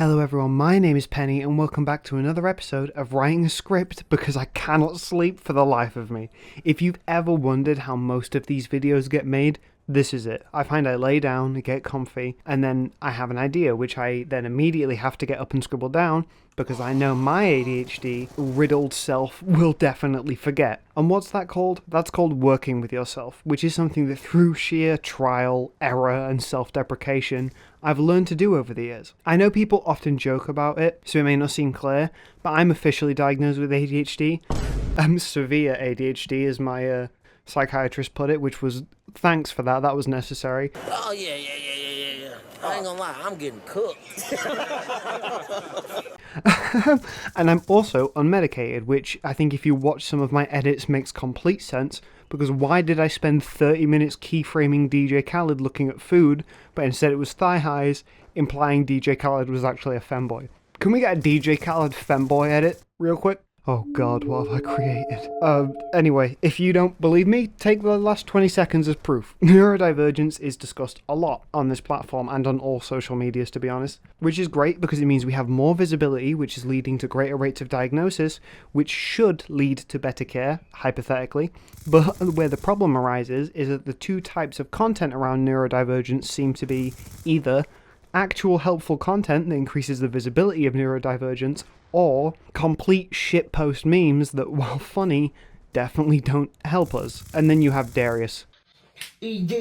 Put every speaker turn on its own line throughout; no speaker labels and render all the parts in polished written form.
Hello everyone, my name is Penny and welcome back to another episode of Writing a Script because I cannot sleep for the life of me. If you've ever wondered how most of these videos get made, this is it. I find I lay down, get comfy, and then I have an idea which I then immediately have to get up and scribble down because I know my ADHD riddled self will definitely forget. And what's that called? That's called working with yourself, which is something that through sheer trial, error, and self-deprecation, I've learned to do over the years. I know people often joke about it, so it may not seem clear, but I'm officially diagnosed with ADHD. Severe ADHD, as my psychiatrist put it, which was, thanks for that, that was necessary.
Oh, yeah. I ain't gonna lie, I'm getting cooked.
And I'm also unmedicated, which I think if you watch some of my edits makes complete sense, because why did I spend 30 minutes keyframing DJ Khaled looking at food, but instead it was thigh highs, implying DJ Khaled was actually a femboy? Can we get a DJ Khaled femboy edit real quick? Oh god, what have I created? Anyway, if you don't believe me, take the last 20 seconds as proof. Neurodivergence is discussed a lot on this platform and on all social medias, to be honest, which is great because it means we have more visibility, which is leading to greater rates of diagnosis, which should lead to better care, hypothetically. But where the problem arises is that the two types of content around neurodivergence seem to be either actual helpful content that increases the visibility of neurodivergence, or complete shitpost memes that, while funny, definitely don't help us. And then you have Darius. This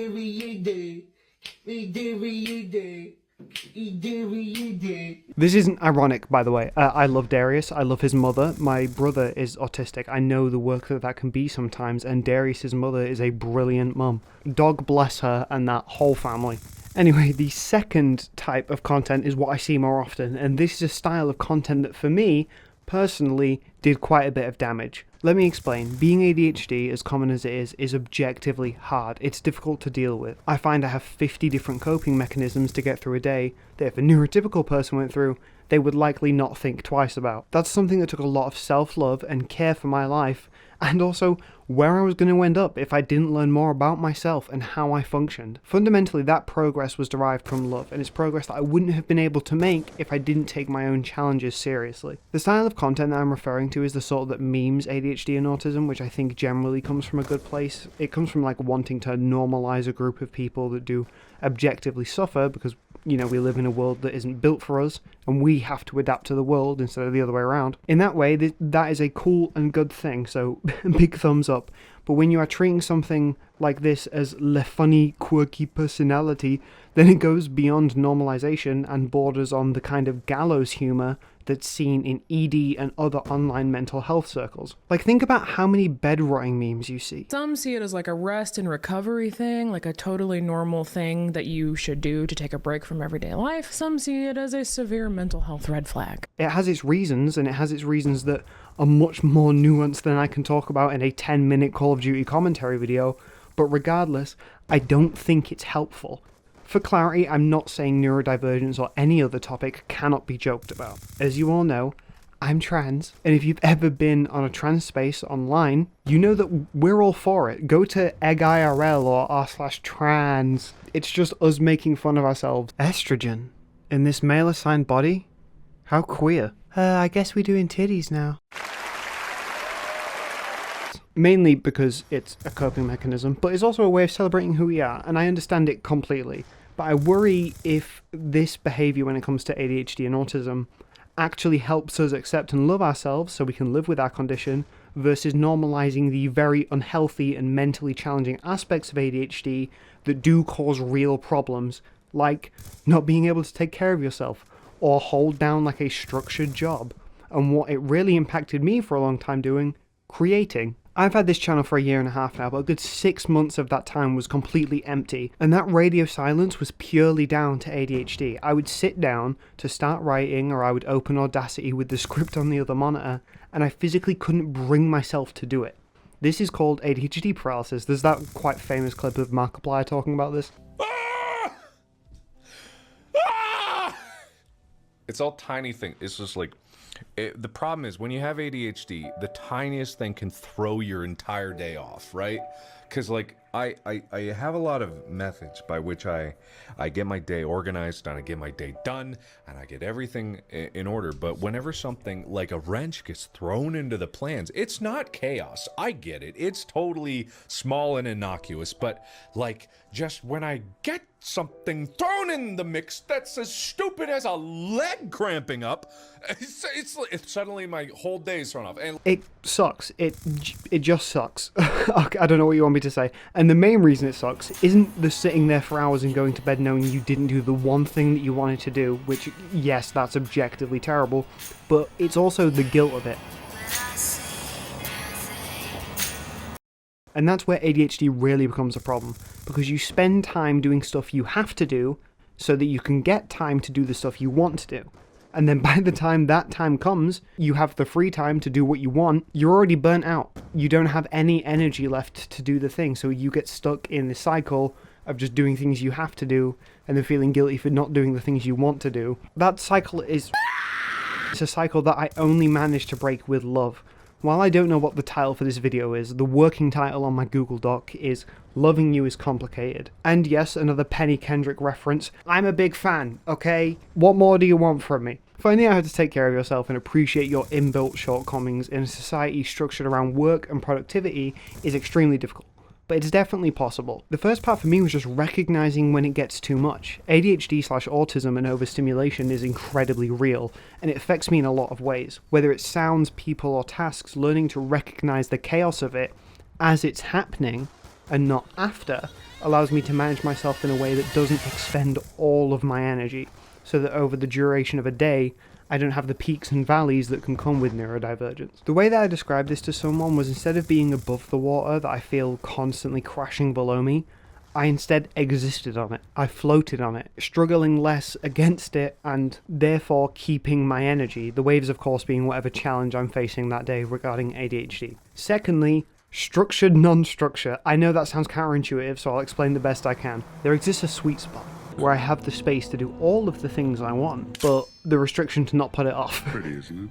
isn't ironic, by the way. I love Darius. I love his mother. My brother is autistic. I know the work that can be sometimes, and Darius's mother is a brilliant mum. Dog bless her and that whole family. Anyway, the second type of content is what I see more often, and this is a style of content that for me, personally, did quite a bit of damage. Let me explain. Being ADHD, as common as it is objectively hard. It's difficult to deal with. I find I have 50 different coping mechanisms to get through a day that if a neurotypical person went through, they would likely not think twice about. That's something that took a lot of self-love and care for my life, and also where I was going to end up if I didn't learn more about myself and how I functioned. Fundamentally, that progress was derived from love, and it's progress that I wouldn't have been able to make if I didn't take my own challenges seriously. The style of content that I'm referring to is the sort that memes ADHD and autism, which I think generally comes from a good place. It comes from like wanting to normalize a group of people that do objectively suffer because, you know, we live in a world that isn't built for us, and we have to adapt to the world instead of the other way around. In that way, that is a cool and good thing, so big thumbs up. But when you are treating something like this as le funny, quirky personality, then it goes beyond normalization and borders on the kind of gallows humor that's seen in ED and other online mental health circles. Like, think about how many bedrotting memes you see.
Some see it as like a rest and recovery thing, like a totally normal thing that you should do to take a break from everyday life. Some see it as a severe mental health red flag.
It has its reasons, and it has its reasons that are much more nuanced than I can talk about in a 10-minute Call of Duty commentary video, but regardless, I don't think it's helpful. For clarity, I'm not saying neurodivergence or any other topic cannot be joked about. As you all know, I'm trans, and if you've ever been on a trans space online, you know that we're all for it. Go to eggirl or r/trans. It's just us making fun of ourselves. Estrogen in this male-assigned body? How queer. I guess we're doing titties now. Mainly because it's a coping mechanism, but it's also a way of celebrating who we are, and I understand it completely. But I worry if this behaviour when it comes to ADHD and autism actually helps us accept and love ourselves so we can live with our condition, versus normalising the very unhealthy and mentally challenging aspects of ADHD that do cause real problems, like not being able to take care of yourself or hold down like a structured job, and what it really impacted me for a long time doing, creating. I've had this channel for a year and a half now, but a good 6 months of that time was completely empty, and that radio silence was purely down to ADHD. I would sit down to start writing, or I would open Audacity with the script on the other monitor, and I physically couldn't bring myself to do it. This is called ADHD paralysis. There's that quite famous clip of Markiplier talking about this.
It's all tiny things. It's just like, the problem is when you have ADHD, the tiniest thing can throw your entire day off, right? because like I have a lot of methods by which I get my day organized and I get my day done and I get everything in order. But whenever something like a wrench gets thrown into the plans, it's not chaos. I get it. It's totally small and innocuous. But like just when I get something thrown in the mix that's as stupid as a leg cramping up, it's suddenly my whole day is thrown off. And
it sucks. It just sucks. I don't know what you want me to say. And the main reason it sucks isn't the sitting there for hours and going to bed knowing you didn't do the one thing that you wanted to do, which, yes, that's objectively terrible, but it's also the guilt of it. And that's where ADHD really becomes a problem, because you spend time doing stuff you have to do so that you can get time to do the stuff you want to do. And then by the time that time comes, you have the free time to do what you want, you're already burnt out. You don't have any energy left to do the thing, so you get stuck in this cycle of just doing things you have to do and then feeling guilty for not doing the things you want to do. That cycle is... It's a cycle that I only managed to break with love. While I don't know what the title for this video is, the working title on my Google Doc is Loving You is Complicated. And yes, another Penny Kendrick reference. I'm a big fan, okay? What more do you want from me? Finding out how to take care of yourself and appreciate your inbuilt shortcomings in a society structured around work and productivity is extremely difficult. But it's definitely possible. The first part for me was just recognizing when it gets too much. ADHD/autism and overstimulation is incredibly real, and it affects me in a lot of ways. Whether it's sounds, people, or tasks, learning to recognize the chaos of it as it's happening and not after allows me to manage myself in a way that doesn't expend all of my energy, so that over the duration of a day, I don't have the peaks and valleys that can come with neurodivergence. The way that I described this to someone was, instead of being above the water that I feel constantly crashing below me, I instead existed on it. I floated on it, struggling less against it and therefore keeping my energy. The waves, of course, being whatever challenge I'm facing that day regarding ADHD. Secondly, structured non-structure. I know that sounds counterintuitive, so I'll explain the best I can. There exists a sweet spot where I have the space to do all of the things I want, but the restriction to not put it off.
Pretty, isn't it?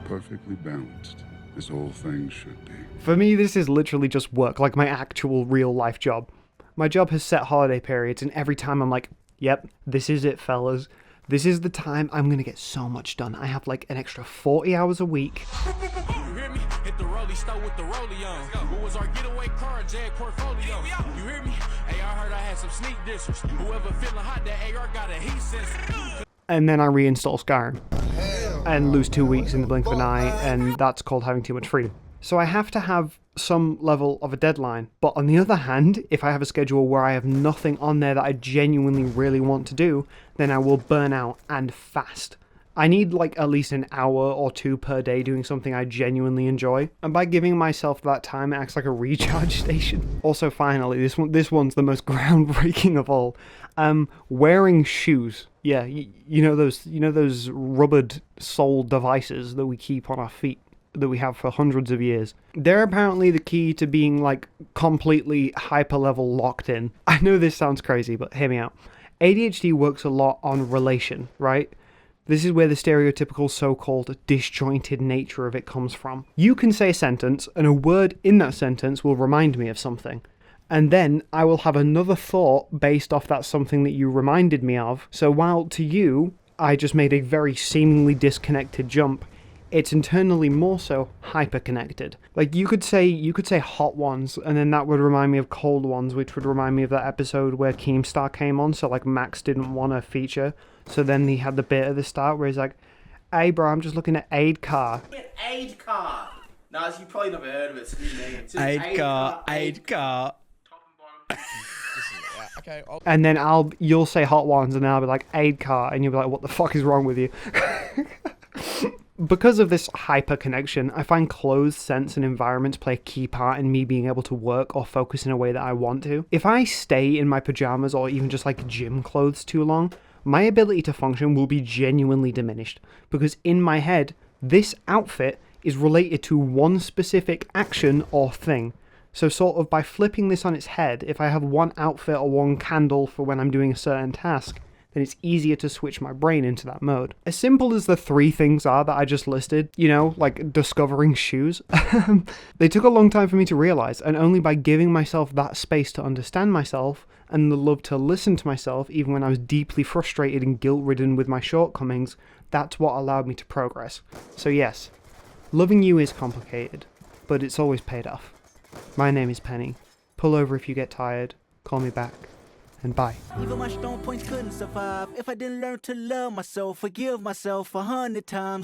Perfectly balanced, as all things should be.
For me, this is literally just work, like my actual real life job. My job has set holiday periods, and every time I'm like, yep, this is it, fellas. This is the time I'm gonna get so much done. I have like an extra 40 hours a week.
You hear me? Hit the rollie stove with the rollie on. What was our getaway car? Jag portfolio. You hear me? Hey, I heard I had some sneak dishers. Whoever feeling hot, that AR got a heat sensor.
And then I reinstall Skyrim and lose 2 weeks in the blink of an eye, and that's called having too much freedom. So I have to have some level of a deadline. But on the other hand, if I have a schedule where I have nothing on there that I genuinely really want to do, then I will burn out and fast. I need like at least an hour or two per day doing something I genuinely enjoy. And by giving myself that time, it acts like a recharge station. Also, finally, this one's the most groundbreaking of all. Wearing shoes. Yeah, you know those rubbered sole devices that we keep on our feet, that we have for hundreds of years. They're apparently the key to being like completely hyper level locked in. I know this sounds crazy, but hear me out. ADHD works a lot on relation, right? This is where the stereotypical so-called disjointed nature of it comes from. You can say a sentence, and a word in that sentence will remind me of something. And then I will have another thought based off that something that you reminded me of. So while to you, I just made a very seemingly disconnected jump, it's internally more so hyper-connected. Like you could say hot ones, and then that would remind me of cold ones, which would remind me of that episode where Keemstar came on, so like Max didn't want to feature. So then he had the bit at the start where he's like, hey bro, I'm just looking at Aid Car.
Aid Car. No, you probably never heard of it.
Aid Car.
Top and bottom.
Okay.
And then you'll say hot ones, and then I'll be like, Aid Car, and you'll be like, what the fuck is wrong with you? Because of this hyper connection, I find clothes, scents, and environments play a key part in me being able to work or focus in a way that I want to. If I stay in my pajamas or even just like gym clothes too long, my ability to function will be genuinely diminished, because in my head, this outfit is related to one specific action or thing. So sort of by flipping this on its head, if I have one outfit or one candle for when I'm doing a certain task, then it's easier to switch my brain into that mode. As simple as the 3 things are that I just listed, you know, like discovering shoes, they took a long time for me to realize, and only by giving myself that space to understand myself and the love to listen to myself even when I was deeply frustrated and guilt-ridden with my shortcomings, that's what allowed me to progress. So yes, loving you is complicated, but it's always paid off. My name is Penny. Pull over if you get tired, call me back, and bye.
Even my strong points couldn't survive if I didn't learn to love myself, forgive myself 100 times.